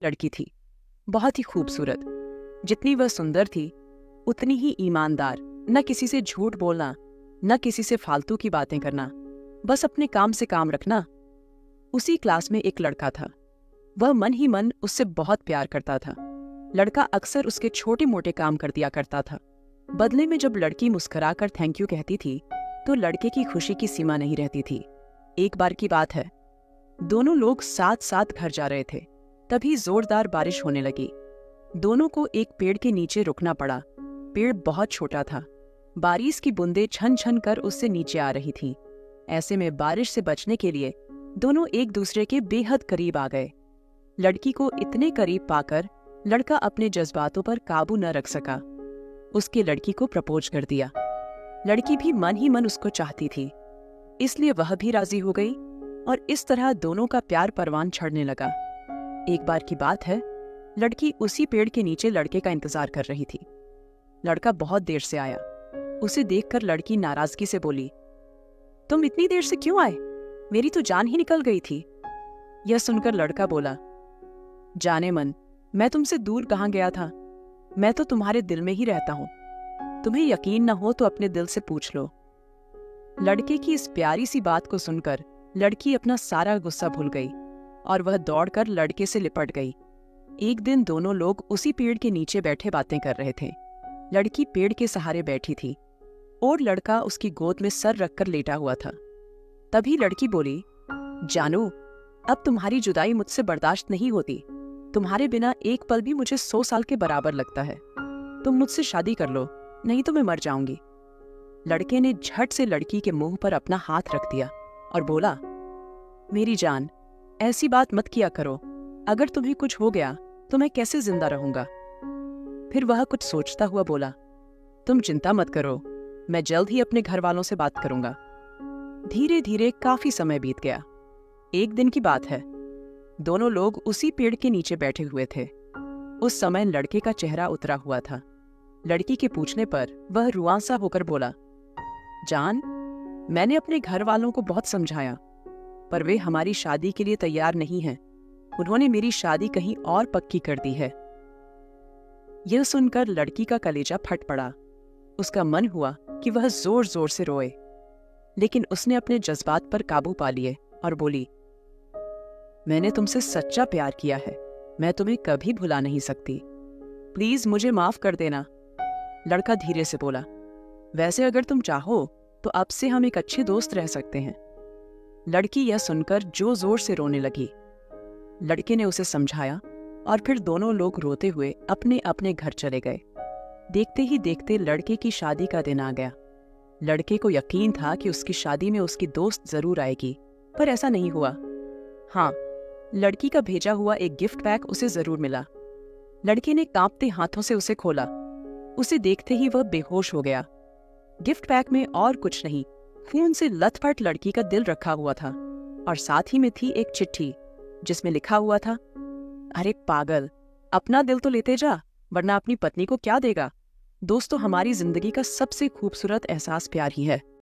लड़की थी, बहुत ही खूबसूरत। जितनी वह सुंदर थी उतनी ही ईमानदार। न किसी से झूठ बोलना, न किसी से फालतू की बातें करना, बस अपने काम से काम रखना। उसी क्लास में एक लड़का था। वह मन ही मन उससे बहुत प्यार करता था। लड़का अक्सर उसके छोटे मोटे काम कर दिया करता था। बदले में जब लड़की मुस्कुराकर थैंक यू कहती थी तो लड़के की खुशी की सीमा नहीं रहती थी। एक बार की बात है, दोनों लोग साथ साथ घर जा रहे थे। तभी जोरदार बारिश होने लगी। दोनों को एक पेड़ के नीचे रुकना पड़ा। पेड़ बहुत छोटा था। बारिश की बूंदें छन छन कर उससे नीचे आ रही थीं। ऐसे में बारिश से बचने के लिए दोनों एक दूसरे के बेहद करीब आ गए। लड़की को इतने करीब पाकर लड़का अपने जज्बातों पर काबू न रख सका। उसके लड़की को प्रपोज कर दिया। लड़की भी मन ही मन उसको चाहती थी, इसलिए वह भी राजी हो गई और इस तरह दोनों का प्यार परवान चढ़ने लगा। एक बार की बात है, लड़की उसी पेड़ के नीचे लड़के का इंतजार कर रही थी। लड़का बहुत देर से आया। उसे देखकर लड़की नाराजगी से बोली, तुम इतनी देर से क्यों आए? मेरी तो जान ही निकल गई थी। यह सुनकर लड़का बोला, जाने मन, मैं तुमसे दूर कहाँ गया था। मैं तो तुम्हारे दिल में ही रहता हूं। तुम्हें यकीन न हो तो अपने दिल से पूछ लो। लड़के की इस प्यारी सी बात को सुनकर लड़की अपना सारा गुस्सा भूल गई और वह दौड़कर लड़के से लिपट गई। एक दिन दोनों लोग उसी पेड़ के नीचे बैठे बातें कर रहे थे। लड़की पेड़ के सहारे बैठी थी और लड़का उसकी गोद में सर रखकर लेटा हुआ था। तभी लड़की बोली, जानू, अब तुम्हारी जुदाई मुझसे बर्दाश्त नहीं होती। तुम्हारे बिना एक पल भी मुझे 100 साल के बराबर लगता है। तुम मुझसे शादी कर लो, नहीं तो मैं मर जाऊंगी। लड़के ने झट से लड़की के मुंह पर अपना हाथ रख दिया और बोला, मेरी जान, ऐसी बात मत किया करो। अगर तुम्हें कुछ हो गया तो मैं कैसे जिंदा रहूंगा? फिर वह कुछ सोचता हुआ बोला, तुम चिंता मत करो, मैं जल्द ही अपने घर वालों से बात करूंगा। धीरे धीरे काफी समय बीत गया। एक दिन की बात है, दोनों लोग उसी पेड़ के नीचे बैठे हुए थे। उस समय लड़के का चेहरा उतरा हुआ था। लड़की के पूछने पर वह रुआंसा होकर बोला, जान, मैंने अपने घर वालों को बहुत समझाया, पर वे हमारी शादी के लिए तैयार नहीं हैं। उन्होंने मेरी शादी कहीं और पक्की कर दी है। यह सुनकर लड़की का कलेजा फट पड़ा। उसका मन हुआ कि वह जोर जोर से रोए, लेकिन उसने अपने जज्बात पर काबू पा लिए और बोली, मैंने तुमसे सच्चा प्यार किया है। मैं तुम्हें कभी भुला नहीं सकती। प्लीज मुझे माफ कर देना। लड़का धीरे से बोला, वैसे अगर तुम चाहो तो अब से हम एक अच्छे दोस्त रह सकते हैं। लड़की यह सुनकर जो जोर से रोने लगी। लड़के ने उसे समझाया और फिर दोनों लोग रोते हुए अपने अपने घर चले गए। देखते ही देखते लड़के की शादी का दिन आ गया। लड़के को यकीन था कि उसकी शादी में उसकी दोस्त जरूर आएगी, पर ऐसा नहीं हुआ। हाँ, लड़की का भेजा हुआ एक गिफ्ट पैक उसे जरूर मिला। लड़के ने कांपते हाथों से उसे खोला। उसे देखते ही वह बेहोश हो गया। गिफ्ट पैक में और कुछ नहीं, खून से लथपथ लड़की का दिल रखा हुआ था और साथ ही में थी एक चिट्ठी जिसमें लिखा हुआ था, अरे पागल, अपना दिल तो लेते जा, वरना अपनी पत्नी को क्या देगा। दोस्तों, हमारी जिंदगी का सबसे खूबसूरत एहसास प्यार ही है।